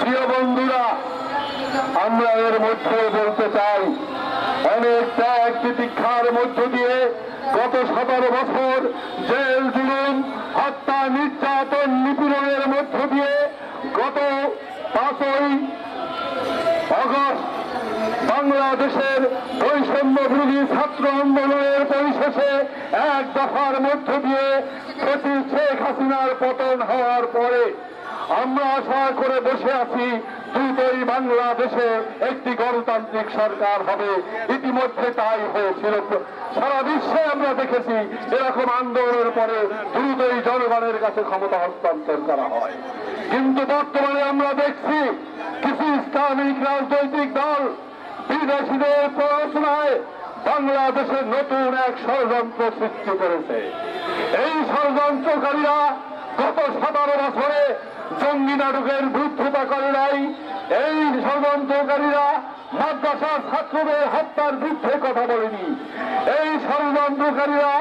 প্রিয় বন্ধুরা, আমরা এর মধ্যে বলতে চাই, অনেক ত্যাগ তিতিক্ষার মধ্য দিয়ে গত 17 বছর জেল জুলুম হত্যা নির্যাতন নিপীড়নের মধ্য দিয়ে গত 5ই আগস্ট বাংলাদেশের বৈষম্য বিরোধী ছাত্র আন্দোলনের পরিশেষে এক দফার মধ্য দিয়ে শেখ হাসিনার পতন হওয়ার পরে আমরা আশা করে বসে আছি দ্রুতই বাংলাদেশে একটি গণতান্ত্রিক সরকার হবে। ইতিমধ্যে তাই হয়েছিল। সারা বিশ্বে আমরা দেখেছি এরকম আন্দোলনের পরে দ্রুতই জনগণের কাছে ক্ষমতা হস্তান্তর করা হয়। কিন্তু বর্তমানে আমরা দেখছি কিছু ইসলামিক রাজনৈতিক দল বিদেশিদের প্ররোচনায় বাংলাদেশে নতুন এক ষড়যন্ত্র সৃষ্টি করেছে। এই ষড়যন্ত্রকারীরা গত 17 বছরে জঙ্গি নাটকের বিরুদ্ধতা করে নাই। এই ষড়যন্ত্রকারীরা মাদ্রাসার ছাত্রদের হত্যার বিরুদ্ধে কথা বলেনি। এই ষড়যন্ত্রকারীরা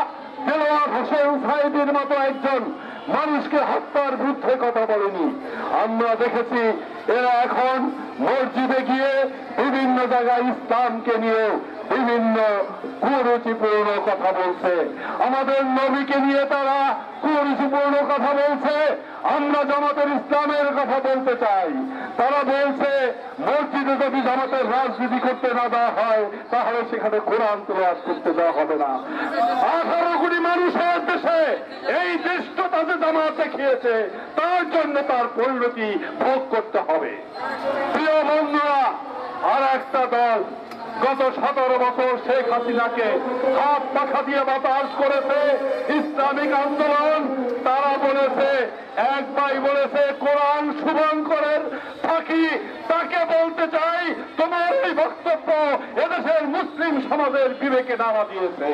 দেলোয়ার হোসেন সাইদির মতো একজন মানুষকে হত্যার বিরুদ্ধে কথা বলেনি। আমরা দেখেছি এরা এখন মসজিদে গিয়ে বিভিন্ন জায়গায় ইসলামকে নিয়ে বিভিন্ন কুরুচিপূর্ণ কথা বলছে। আমাদের নবীকে নিয়ে তারা কুরুচিপূর্ণ কথা বলছে। আমরা জামাতের ইসলামের কথা বলতে চাই। তারা বলছে মসজিদে যদি জামাতের রাজনীতি করতে না দেওয়া হয় তাহলে সেখানে কোরআন তেলাওয়াত করতে দেওয়া হবে না। 18 কোটি মানুষের দেশে এই দেশটা যে জামাত দেখিয়েছে তার জন্য তার পরিণতি ভোগ করতে হবে। প্রিয় বন্ধুরা, আর একটা দল গত 17 বছর শেখ হাসিনাকে হাত পাখা দিয়ে বাতাস করেছে ইসলামিক আন্দোলন। তারা বলেছে, এক ভাই বলেছে কোরআন শুভঙ্করের ফাঁকি। তাকে বলতে চাই, তোমার এই বক্তব্য এদেশের মুসলিম সমাজের বিবেকে নাড়া দিয়েছে।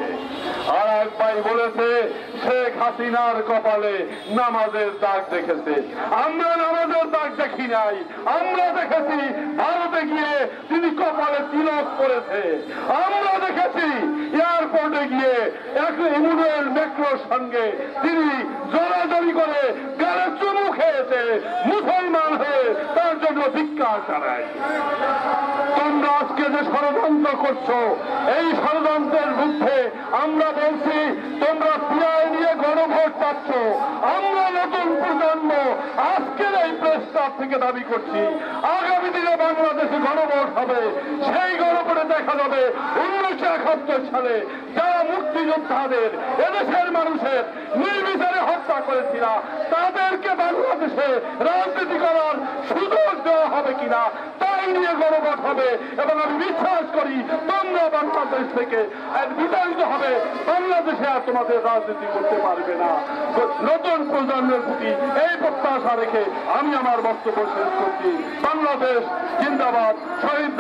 আর এক ভাই বলেছে শেখ হাসিনার কপালে নামাজের দাগ দেখেছে। আমরা নামাজের দাগ দেখি নাই, আমরা দেখেছি ভারতে গিয়ে তিনি কপালে তিলক করেছে। আমরা দেখেছি এয়ারপোর্টে গিয়ে এক ইমুনুয়েল ম্যাক্রোর সঙ্গে তিনি জড়াজড়ি করে গালে চুমু খেয়েছে। মুসলমান হয়ে তার জন্য ভিক্ষা চালায়। তোমরা আজকে যে ষড়যন্ত্র করছো, এই ষড়যন্ত্রের বিরুদ্ধে আমরা বলছি তোমরা পিআই নিয়ে গণভোট পাচ্ছ। আমরা নতুন প্রজন্ম আজকের এই প্রেস ক্লাব থেকে দাবি করছি আগামী দিনে বাংলাদেশে গণভোট হবে। সেই গণভোটে দেখা যাবে 1971 সালে যারা মুক্তিযোদ্ধাদের এদেশের মানুষের নির্বিচারে হত্যা করেছিল তাদেরকে বাংলাদেশে রাজনীতি করার সুযোগ দেওয়া হবে কিনা তাই নিয়ে গণভোট হবে। এবং আমি বিশ্বাস করি তোমরা বাংলাদেশ থেকে বিতাড়িত হবে, বাংলাদেশে আর তোমাদের রাজনীতি করতে পারবে না। নতুন প্রজন্মের প্রতি এই প্রত্যাশা রেখে আমি আমার বক্তব্য শেষ করছি। বাংলাদেশ জিন্দাবাদ। শহীদ